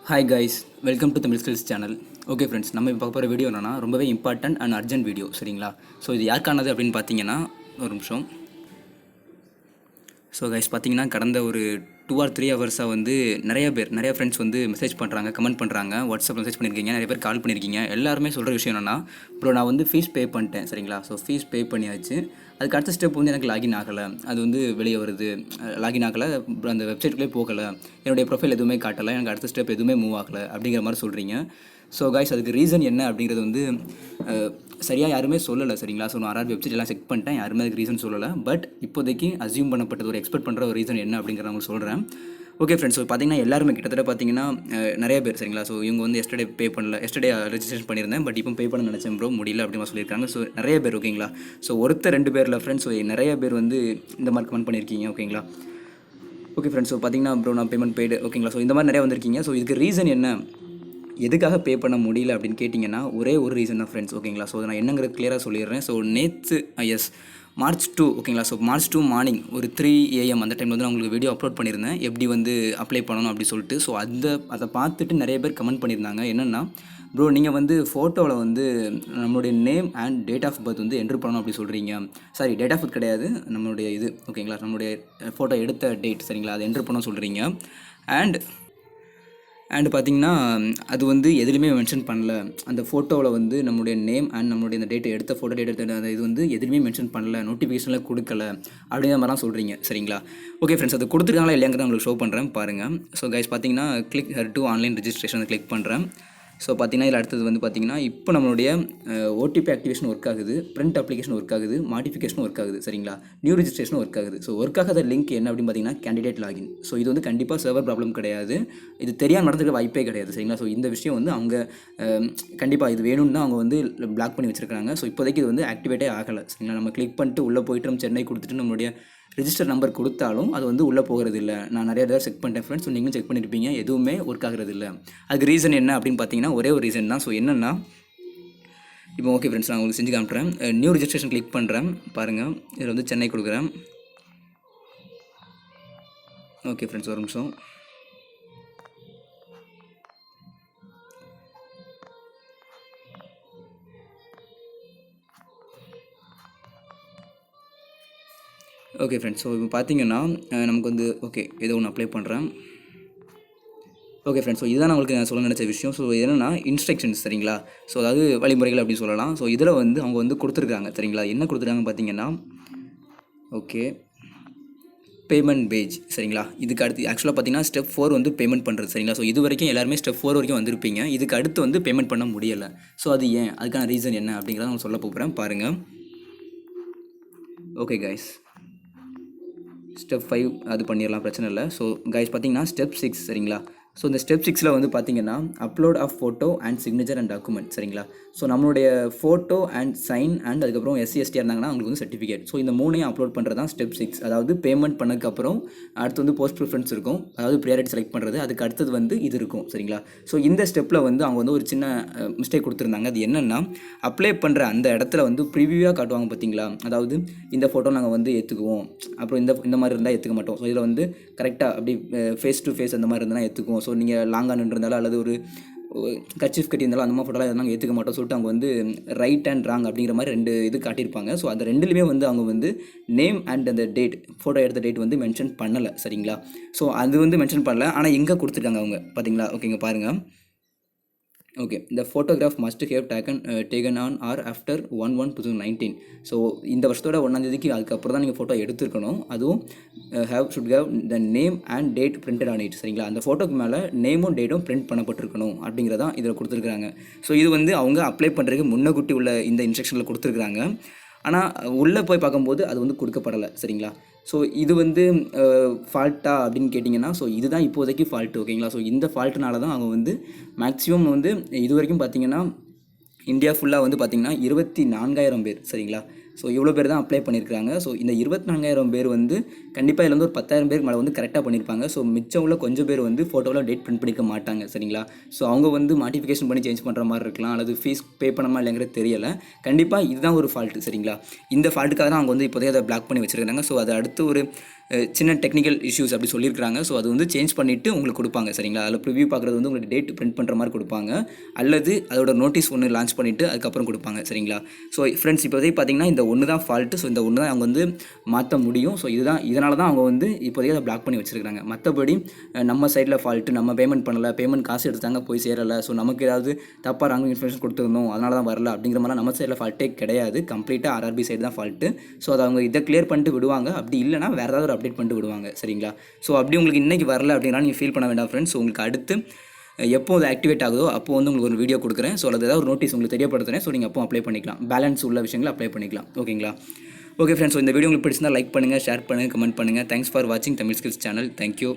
Hi guys, welcome to Tamil skills channel. Okay friends, நம்ம இப்போ பார்க்க போகிற வீடியோ என்னன்னா ரொம்பவே இம்பார்ட்டன்ட் அண்ட் அர்ஜென்ட் வீடியோ. சரிங்களா? ஸோ இது யாருக்கானது அப்படின்னு பார்த்தீங்கன்னா, ஒரு நிமிஷம். ஸோ கைஸ் பார்த்தீங்கன்னா, கடந்த ஒரு 2 or 3 ஹவர்ஸாக வந்து நிறைய ஃப்ரெண்ட்ஸ் வந்து மெசேஜ் பண்ணுறாங்க, கமெண்ட் பண்ணுறாங்க, வாட்ஸ்அப்பில் மெசேஜ் பண்ணியிருக்கீங்க, நிறைய பேர் கால் பண்ணியிருக்கீங்க. எல்லாருமே சொல்கிற விஷயம் என்னென்னா, ப்ரோ நான் வந்து ஃபீஸ் பே பண்ணிட்டேன். சரிங்களா? ஸோ ஃபீஸ் பே பண்ணியாச்சு. அதுக்கு அடுத்த ஸ்டெப் வந்து எனக்கு லாகின் ஆகலை, அது வந்து வெளியே வருது, லாகின் ஆகலை, அந்த வெப்சைட்குள்ளே போகலை, என்னுடைய ப்ரொஃபைல் எதுவுமே காட்டலை, எனக்கு அடுத்த ஸ்டெப் எதுவுமே மூவ் ஆகலை அப்படிங்கிற மாதிரி சொல்கிறீங்க. ஸோ கைஸ், அதுக்கு ரீசன் என்ன அப்படிங்கிறது வந்து சரியாக யாருமே சொல்லலை. சரிங்களா? ஸோ நான் ஆர்ஆர் வெப்சைட் எல்லாம் செக் பண்ணிட்டேன், யாருமே அதுக்கு ரீசன் சொல்லலை. பட் இப்போதைக்கு அசியூம் பண்ணப்பட்டது, ஒரு எக்ஸ்பெக்ட் பண்ணுற ஒரு ரீசன் என்ன அப்படிங்கிறத உங்களுக்கு சொல்கிறேன். ஓகே ஃப்ரெண்ட்ஸ், ஸோ பார்த்தீங்கன்னா எல்லாருமே கிட்டத்தட்ட பார்த்தீங்கன்னா நிறைய பேர். சரிங்களா? ஸோ இவங்க வந்து எஸ்டர்டே பே பண்ணல, எஸ்டர்டே ரெஜிஸ்ட்ரேஷன் பண்ணியிருந்தேன், பட் இப்போ பே பண்ண நினச்சேன் ப்ரோ, முடியல அப்படின்னு சொல்லியிருக்காங்க. ஸோ நிறைய பேர். ஓகேங்களா? ஸோ ஒருத்தர் 2 பேரில் ஃப்ரெண்ட்ஸ், ஸோ நிறைய பேர் வந்து இந்த மாதிரி கமெண்ட் பண்ணியிருக்கீங்க. ஓகேங்களா? ஓகே ஃப்ரெண்ட்ஸ், ஸோ பார்த்தீங்கன்னா ப்ரோ நான் பேமெண்ட் பெய்டு. ஓகேங்களா? ஸோ இந்த மாதிரி நிறைய வந்திருக்கீங்க. ஸோ இதுக்கு ரீசன் என்ன, எதுக்காக பே பண்ண முடியல அப்படின்னு கேட்டிங்கன்னா, ஒரே ஒரு ரீசன் தான் ஃப்ரெண்ட்ஸ். ஓகேங்களா? ஸோ நான் என்னங்கிறது கிளியராக சொல்லிடுறேன். ஸோ நேற்று March 2. ஓகேங்களா? ஸோ March 2 மார்னிங் ஒரு 3 AM அந்த டைமில் வந்து நான் உங்களுக்கு வீடியோ அப்லோட் பண்ணியிருந்தேன், எப்படி வந்து அப்ளை பண்ணணும் அப்படி சொல்லிட்டு. ஸோ அதை பார்த்துட்டு நிறைய பேர் கமெண்ட் பண்ணியிருந்தாங்க. என்னென்னா, ப்ரோ நீங்கள் வந்து ஃபோட்டோவில் வந்து நம்மளுடைய name and date of birth வந்து என்ட்ரு பண்ணணும் அப்படி சொல்கிறீங்க. சாரி, டேட் ஆஃப் பர்த் கிடையாது, நம்மளுடைய இது. ஓகேங்களா? நம்மளுடைய ஃபோட்டோ எடுத்த டேட். சரிங்களா? அதை என்ட்ரு பண்ண சொல்கிறீங்க. அண்ட் பார்த்தீங்கன்னா, அது வந்து எதுலையுமே மென்ஷன் பண்ணல. அந்த ஃபோட்டோவில் வந்து நம்மளுடைய நேம் அண்ட் நம்மளுடைய இந்த டேட்டை எடுத்த ஃபோட்டோ டேட் எடுத்த அந்த இது வந்து எதுலையுமே மென்ஷன் பண்ணல, நோட்டிஃபிகேஷனில் கொடுக்கல அப்படிங்கிற மாதிரிலாம் சொல்கிறீங்க. சரிங்களா? ஓகே ஃப்ரெண்ட்ஸ், அது கொடுத்துருக்காங்களா இல்லையாங்கிறத உங்களுக்கு ஷோ பண்ணுறேன் பாருங்கள். ஸோ கைஸ் பார்த்தீங்கன்னா, click her to online registration click பண்ணுறேன். ஸோ பார்த்தீங்கன்னா, இதில் அடுத்தது வந்து பார்த்தீங்கன்னா, இப்போ நம்மளுடைய ஓடிபி ஆக்டிவேஷன் ஒர்க் ஆகுது, பிரிண்ட் அப்ளிகேஷன் ஒர்க் ஆகுது, மாடிஃபிகேஷன் ஒர்க் ஆகுது. சரிங்களா? நியூ ரெஜிஸ்ட்ரேஷன் ஒர்க் ஆகுது. ஸோ ஒர்க் ஆகாத லிங்க் என்ன அப்படின்னு பார்த்தீங்கன்னா, கேண்டிடேட் லாகின். ஸோ இது வந்து கண்டிப்பாக சர்வர் ப்ராப்ளம் கிடையாது, இது தெரியாமல் நடந்துக்க வாய்ப்பே கிடையாது. சரிங்களா? ஸோ இந்த விஷயம் வந்து அவங்க கண்டிப்பாக இது வேணும்னு தான் அவங்க வந்து பிளாக் பண்ணி வச்சுருக்காங்க. ஸோ இப்போதைக்கு இது வந்து ஆக்டிவேட்டே ஆகலை. சரிங்களா? நம்ம கிளிக் பண்ணிட்டு உள்ளே போயிட்டு நம்ம சென்னை கொடுத்துட்டு நம்மளுடைய ரிஜிஸ்டர் நம்பர் கொடுத்தாலும் அது வந்து உள்ளே போகிறது இல்லை. நான் நிறைய தடவை செக் பண்ணிட்டேன் ஃப்ரெண்ட்ஸ், நீங்களும் செக் பண்ணியிருப்பீங்க, எதுவுமே ஒர்க் ஆகிறது இல்லை. அதுக்கு ரீசன் என்ன அப்படின்னு பார்த்தீங்கன்னா, ஒரே ஒரு ரீசன் தான். ஸோ என்னென்னா, இப்போ ஓகே ஃப்ரெண்ட்ஸ், நான் உங்களுக்கு செஞ்சு காமிட்றேன். நியூ ரெஜிஸ்ட்ரேஷன் கிளிக் பண்ணுறேன் பாருங்கள். இதில் வந்து சென்னை கொடுக்குறேன். ஓகே ஃப்ரெண்ட்ஸ், ஒரு நிமிஷம். ஓகே ஃப்ரெண்ட்ஸ், ஸோ இப்போ பார்த்தீங்கன்னா நமக்கு வந்து ஓகே ஏதோ ஒன்று அப்ளை பண்ணுறேன். ஓகே ஃப்ரெண்ட்ஸ், ஸோ இதுதான் நான் உங்களுக்கு சொல்ல நினச்ச விஷயம். ஸோ என்னென்னா இன்ஸ்ட்ரக்ஷன்ஸ். சரிங்களா? ஸோ அதாவது வழிமுறைகள் அப்படின்னு சொல்லலாம். ஸோ இதில் வந்து அவங்க வந்து கொடுத்துருக்காங்க. சரிங்களா? என்ன கொடுத்துருக்காங்க பார்த்தீங்கன்னா, ஓகே பேமெண்ட் பேஜ். சரிங்களா? இதுக்கு அடுத்து ஆக்சுவலாக பார்த்தீங்கன்னா ஸ்டெப் 4 வந்து பேமெண்ட் பண்ணுறது. சரிங்களா? ஸோ இது வரைக்கும் எல்லாருமே ஸ்டெப் 4 வரைக்கும் வந்திருப்பீங்க. இதுக்கு அடுத்து வந்து பேமெண்ட் பண்ண முடியலை. ஸோ அது ஏன், அதுக்கான ரீசன் என்ன அப்படிங்கிறத நான் சொல்ல போகிறேன் பாருங்கள். ஓகே கைஸ், ஸ்டெப் 5 அது பண்ணிடலாம், பிரச்சனை இல்லை. ஸோ கைஸ் பார்த்தீங்கன்னா ஸ்டெப் 6. சரிங்களா? ஸோ இந்த ஸ்டெப் 6ல் வந்து பார்த்தீங்கன்னா upload of photo and signature and document. சரிங்களா? ஸோ நம்மளுடைய ஃபோட்டோ அண்ட் சைன் அண்ட் அதுக்கப்புறம் SC/ST இருந்தாங்கன்னா அவங்களுக்கு வந்து சர்டிஃபிகேட். ஸோ இந்த 3ஐயும் அப்லோட் பண்ணுறது தான் ஸ்டெப் 6. அதாவது பேமெண்ட் பண்ணதுக்கப்புறம் அடுத்து வந்து போஸ்ட் ப்ரிஃபரன்ஸ் இருக்கும், அதாவது ப்ரியாரிட்டி செலக்ட் பண்ணுறது. அதுக்கு அடுத்தது வந்து இது இருக்கும். சரிங்களா? ஸோ இந்த ஸ்டெப்பில் வந்து அவங்க வந்து ஒரு சின்ன மிஸ்டேக் கொடுத்துருந்தாங்க. அது என்னென்னா, அப்ளை பண்ணுற அந்த இடத்துல வந்து ப்ரிவியூவாக காட்டுவாங்க பார்த்தீங்களா, அதாவது இந்த ஃபோட்டோ நாங்கள் வந்து ஏற்றுக்குவோம், அப்புறம் இந்த மாதிரி இருந்தால் ஏற்றுக்க மாட்டோம். ஸோ இதில் வந்து கரெக்டாக அப்படி ஃபேஸ் டு ஃபேஸ் அந்த மாதிரி இருந்தால் ஏற்றுக்குவோம். ஸோ நீங்கள் லாங்காக நின்றுருந்தாலும் அல்லது ஒரு கர்ச்சீஃப் கட்டியிருந்தாலும் அந்த மாதிரி ஃபோட்டோலாம் எதாவது நாங்கள் ஏற்றுக்க மாட்டோம் சொல்லிட்டு அவங்க வந்து ரைட் அண்ட் ராங் அப்படிங்கிற மாதிரி 2 இது காட்டியிருப்பாங்க. ஸோ அந்த 2லையுமே வந்து அவங்க வந்து நேம் அண்ட் அந்த டேட், ஃபோட்டோ எடுத்த டேட் வந்து மென்ஷன் பண்ணலை. சரிங்களா? ஸோ அது வந்து மென்ஷன் பண்ணல, ஆனால் எங்கே கொடுத்துருக்காங்க அவங்க பார்த்தீங்களா? ஓகேங்க பாருங்கள். ஓகே, இந்த photograph must have taken on or after 1/1/2019. So இந்த வருஷத்தோட 1ஆம் தேதிக்கு அதுக்கப்புறம் தான் நீங்கள் ஃபோட்டோ எடுத்துருக்கணும். அதுவும் should have the name and date printed on it. சரிங்களா? அந்த ஃபோட்டோக்கு மேலே நேமும் டேட்டும் பிரிண்ட் பண்ணப்பட்டிருக்கணும் அப்படிங்கிறதான் இதில் கொடுத்துருக்குறாங்க. ஸோ இது வந்து அவங்க அப்ளை பண்ணுறதுக்கு முன்னக்கூட்டி உள்ள இந்த இன்ஸ்ட்ரக்ஷனில் கொடுத்துருக்குறாங்க. ஆனால் உள்ளே போய் பார்க்கும்போது அது வந்து கொடுக்கப்படலை. சரிங்களா? ஸோ இது வந்து ஃபால்ட்டா அப்படின்னு கேட்டிங்கன்னா, ஸோ இதுதான் இப்போதைக்கு ஃபால்ட்டு. ஓகேங்களா? ஸோ இந்த ஃபால்ட்டுனால தான் அவங்க வந்து மேக்ஸிமம் வந்து இது வரைக்கும் பார்த்திங்கன்னா இந்தியா ஃபுல்லாக வந்து பார்த்திங்கன்னா 24,000 பேர். சரிங்களா? ஸோ இவ்வளோ பேர் தான் அப்ளை பண்ணியிருக்காங்க. ஸோ இந்த 24,000 பேர் வந்து கண்டிப்பாக இதில் வந்து ஒரு 10,000 பேருக்கு மேலே வந்து கரெக்டாக பண்ணியிருப்பாங்க. ஸோ மிச்சம் உள்ள கொஞ்சம் பேர் வந்து ஃபோட்டோவில் டேட் பிரிண்ட் பண்ணிக்க மாட்டாங்க. சரிங்களா? ஸோ அவங்க வந்து மாடிஃபிகேஷன் பண்ணி சேஞ்ச் பண்ணுற மாதிரி இருக்கலாம், அல்லது ஃபீஸ் பே பண்ணமா இல்லைங்கிறது தெரியலை. கண்டிப்பாக இதுதான் ஒரு ஃபால்ட்டு. சரிங்களா? இந்த ஃபால்ட்டுக்காக தான் அவங்க வந்து இப்போதைய அதை பிளாக் பண்ணி வச்சுருக்காங்க. ஸோ அதை அடுத்து ஒரு சின்ன டெக்னிக்கல் இஷ்யூஸ் அப்படி சொல்லியிருக்காங்க. ஸோ அது வந்து சேஞ்ச் பண்ணிவிட்டு உங்களுக்கு கொடுப்பாங்க சரிங்களா. அதில் ப்ரிவ்யூ பார்க்குறது வந்து உங்களுக்கு டேட் பிரிண்ட் பண்ணுற மாதிரி கொடுப்பாங்க, அல்லது அதோட நோட்டீஸ் ஒன்று லான்ச் பண்ணிவிட்டு அதுக்கப்புறம் கொடுப்பாங்க சரிங்களா. ஸோ ஃப்ரெண்ட்ஸ் இப்போதைக்கு பார்த்தீங்கன்னா இந்த ஒன்று தான் ஃபால்ட்டு. ஸோ இந்த ஒன்று தான் அவங்க வந்து மாற்ற முடியும். ஸோ இதனால தான் அவங்க வந்து இப்போதைக்கு அதை பிளாக் பண்ணி வச்சுருக்காங்க. மற்றபடி நம்ம சைடில் ஃபால்ட்டு, நம்ம பேமெண்ட் பண்ணலை, பேமெண்ட் காசு எடுத்தாங்க போய் சேரலை, ஸோ நமக்கு ஏதாவது தப்பாக ராங் இன்ஃபர்மேஷன் கொடுத்துருந்தோம் அதனால தான் வரல அப்படிங்கிற மாதிரிலாம் நம்ம சைடில் ஃபால்ட்டே கிடையாது. கம்ப்ளீட்டாக ஆர்ஆர்பி சைடு தான் ஃபால்ட்டு. ஸோ அதை அவங்க இதை கிளியர் பண்ணிட்டு விடுவாங்க. அப்படி இல்லைனா வேறு ஏதாவது ஒரு அப்டேட் பண்ணிட்டு விடுவாங்க சரிங்களா. ஸோ அப்படி உங்களுக்கு இன்றைக்கி வரல அப்படின்னா நீங்கள் ஃபீல் பண்ண வேண்டாம் ஃப்ரெண்ட்ஸ். உங்களுக்கு அடுத்து எப்போ அது ஆக்டிவேட் ஆகுதோ அப்போ வந்து உங்களுக்கு ஒரு வீடியோ கொடுக்குறேன். ஸோ அது ஏதாவது ஒரு நோட்டீஸ் உங்களுக்கு தெரியப்படுத்துகிறேன். ஸோ நீங்கள் அப்போ அப்ளை பண்ணிக்கலாம், பேலன்ஸ் உள்ள விஷயங்களை அப்ளை பண்ணிக்கலாம். ஓகேங்களா. ஓகே ஃப்ரெண்ட்ஸ், இந்த வீடியோ உங்களுக்கு பிடிச்சிருந்தா லைக் பண்ணுங்கள், ஷேர் பண்ணுங்கள், கமெண்ட் பண்ணுங்கள். தேங்க்ஸ் ஃபார் வாட்சிங் தமிழ் ஸ்கில்ஸ் சேனல். தேங்க்யூ.